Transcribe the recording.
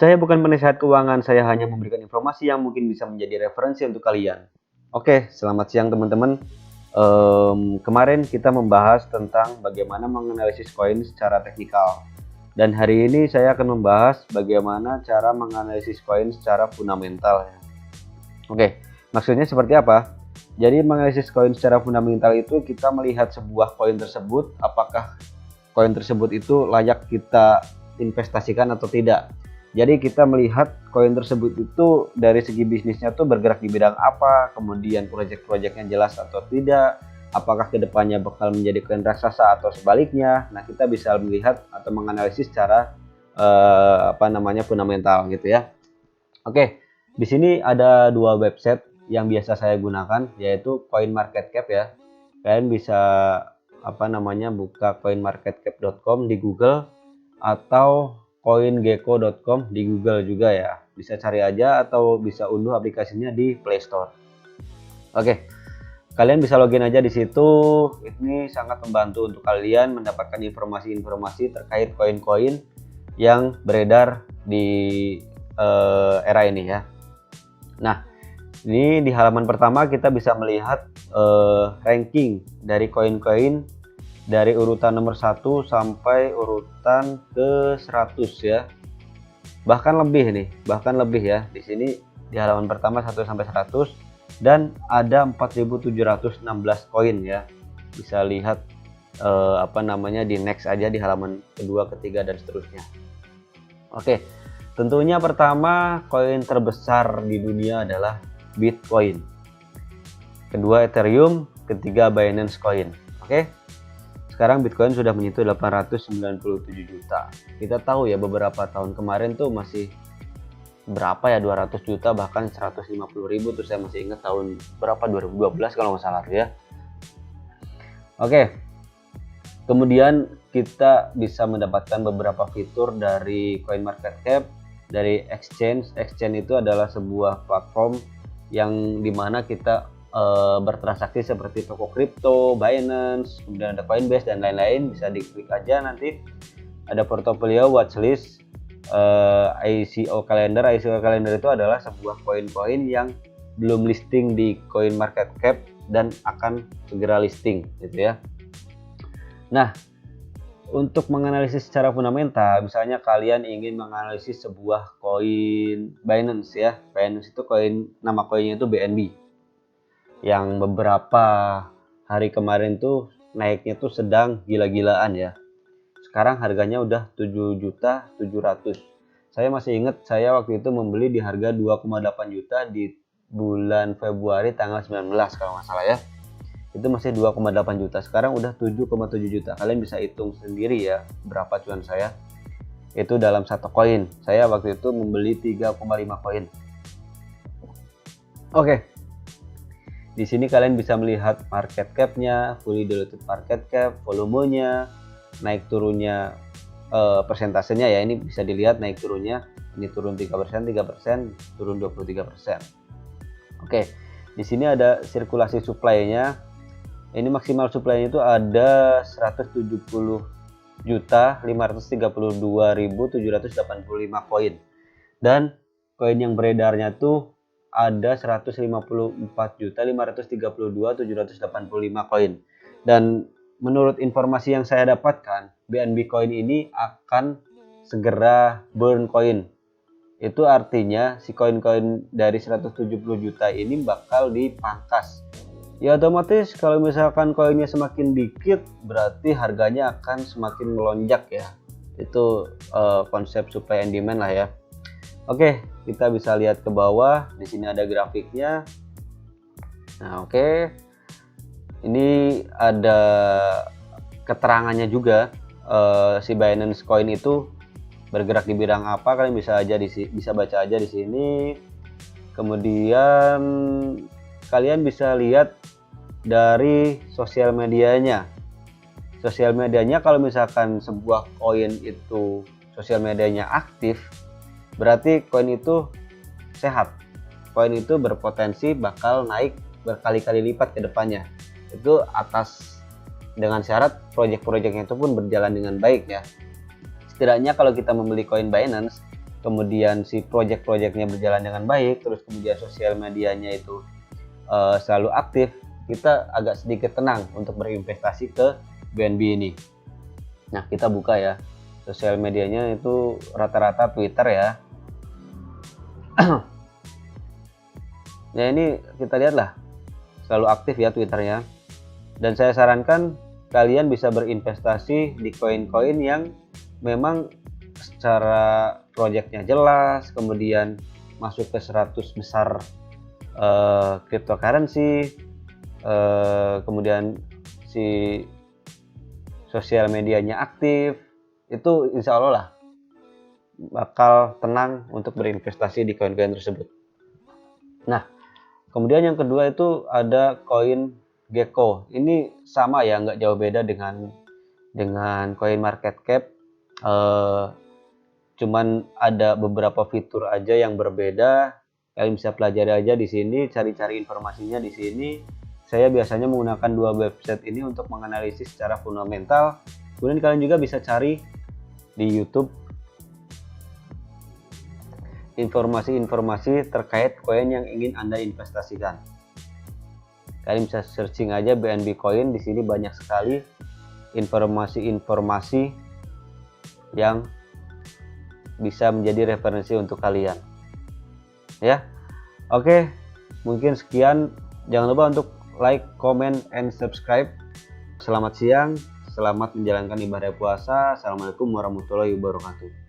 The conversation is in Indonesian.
Saya bukan penasehat keuangan, saya hanya memberikan informasi yang mungkin bisa menjadi referensi untuk kalian. Oke, selamat siang teman-teman. Kemarin kita membahas tentang bagaimana menganalisis koin secara teknikal. Dan hari ini saya akan membahas bagaimana cara menganalisis koin secara fundamental. Oke, maksudnya seperti apa? Jadi menganalisis koin secara fundamental itu kita melihat sebuah koin tersebut, apakah koin tersebut itu layak kita investasikan atau tidak. Jadi kita melihat koin tersebut itu dari segi bisnisnya tuh bergerak di bidang apa, kemudian proyek-proyeknya jelas atau tidak, apakah kedepannya bakal menjadi koin raksasa atau sebaliknya. Nah, kita bisa melihat atau menganalisis secara fundamental gitu ya. Oke, di sini ada dua website yang biasa saya gunakan, yaitu CoinMarketCap ya. Kalian bisa buka coinmarketcap.com di Google atau coingecko.com di Google juga ya. Bisa cari aja atau bisa unduh aplikasinya di Play Store. Oke. Kalian bisa login aja di situ. Ini sangat membantu untuk kalian mendapatkan informasi-informasi terkait koin-koin yang beredar di era ini ya. Nah, ini di halaman pertama kita bisa melihat ranking dari koin-koin dari urutan nomor 1 sampai urutan ke 100 ya. Bahkan lebih ya. Di sini di halaman pertama 1 sampai 100 dan ada 4.716 koin ya. Bisa lihat di next aja di halaman kedua, ketiga dan seterusnya. Oke. Tentunya pertama koin terbesar di dunia adalah Bitcoin. Kedua Ethereum, ketiga Binance Coin. Oke. Sekarang Bitcoin sudah menyentuh 897 juta. Kita tahu ya beberapa tahun kemarin tuh masih berapa ya, 200 juta bahkan 150.000 tuh saya masih ingat tahun berapa, 2012 kalau nggak salah ya. Oke. Kemudian kita bisa mendapatkan beberapa fitur dari CoinMarketCap, dari exchange. Exchange itu adalah sebuah platform yang dimana kita bertransaksi seperti toko kripto, Binance, kemudian ada Coinbase dan lain-lain. Bisa diklik aja nanti. Ada portfolio, watchlist, ICO calendar. ICO calendar itu adalah sebuah koin-koin yang belum listing di CoinMarketCap dan akan segera listing gitu ya. Nah, untuk menganalisis secara fundamental, misalnya kalian ingin menganalisis sebuah koin Binance ya. Binance itu nama koinnya itu BNB. Yang beberapa hari kemarin tuh naiknya tuh sedang gila-gilaan ya. Sekarang harganya udah 7.700.000. Saya masih ingat saya waktu itu membeli di harga 2,8 juta di bulan Februari tanggal 19 kalau nggak salah ya. Itu masih 2,8 juta. Sekarang udah 7,7 juta. Kalian bisa hitung sendiri ya berapa cuan saya. Itu dalam satu koin. Saya waktu itu membeli 3,5 koin. Oke. Di sini kalian bisa melihat market cap-nya, fully diluted market cap, volumenya, naik turunnya persentasenya ya. Ini bisa dilihat naik turunnya. Ini turun 3%, turun 23%. Oke. Di sini ada sirkulasi supply-nya. Ini maksimal supply-nya itu ada 170.532.785 koin. Dan koin yang beredarnya tuh ada 154.532.785 koin. Dan menurut informasi yang saya dapatkan, BNB Coin ini akan segera burn koin. Itu artinya si koin-koin dari 170 juta ini bakal dipangkas. Ya otomatis kalau misalkan koinnya semakin dikit berarti harganya akan semakin melonjak ya. Itu konsep supply and demand lah ya. Oke, kita bisa lihat ke bawah. Di sini ada grafiknya. Nah, oke. Ini ada keterangannya juga. Si Binance Coin itu bergerak di bidang apa? Kalian bisa baca aja di sini. Kemudian kalian bisa lihat dari sosial medianya. Sosial medianya kalau misalkan sebuah koin itu sosial medianya aktif, berarti koin itu sehat. Koin itu berpotensi bakal naik berkali-kali lipat ke depannya. Itu dengan syarat proyek-proyeknya itu pun berjalan dengan baik ya. Setidaknya kalau kita membeli koin Binance, kemudian si project-projectnya berjalan dengan baik, terus kemudian sosial medianya itu selalu aktif, kita agak sedikit tenang untuk berinvestasi ke BNB ini. Nah, kita buka ya, sosial medianya itu rata-rata Twitter ya. Ya ini kita lihatlah, selalu aktif ya Twitternya. Dan saya sarankan kalian bisa berinvestasi di koin-koin yang memang secara proyeknya jelas, kemudian masuk ke 100 besar cryptocurrency, kemudian si sosial medianya aktif, itu insya Allah lah bakal tenang untuk berinvestasi di koin-koin tersebut. Nah, kemudian yang kedua itu ada koin Gecko. Ini sama ya, nggak jauh beda dengan koin market cap. Cuman ada beberapa fitur aja yang berbeda. Kalian bisa pelajari aja di sini, cari-cari informasinya di sini. Saya biasanya menggunakan dua website ini untuk menganalisis secara fundamental. Kemudian kalian juga bisa cari di YouTube informasi-informasi terkait koin yang ingin Anda investasikan. Kalian bisa searching aja BNB Coin, di sini banyak sekali informasi-informasi yang bisa menjadi referensi untuk kalian. Ya. Oke, mungkin sekian. Jangan lupa untuk like, comment, and subscribe. Selamat siang, selamat menjalankan ibadah puasa. Assalamualaikum warahmatullahi wabarakatuh.